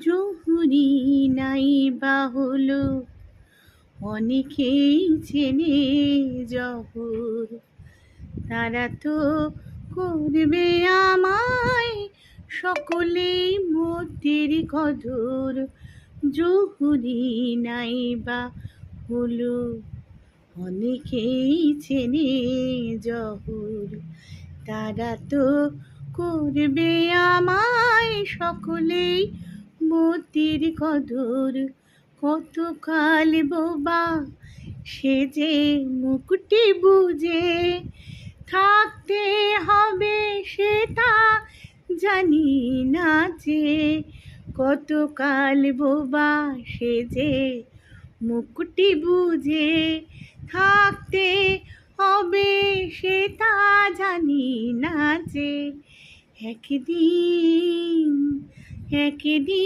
জহুরি নাই বা হলো অনেকেই চেনে জহুর, তারা তো করবে আমায় সকলেই মতের কদর। জহুরি নাই বা হলো অনেকেই চেনে জহুর, তারা তো করবে আমায় সকলেই মতির কদর। কতকাল বোবা সেজে মুকুটি বুঝে থাকতে হবে সেটা জানি না যে, কতকাল বোবা সেজে মুকুটি বুঝে থাকতে হবে সেটা জানি না যে, একদিন একদিন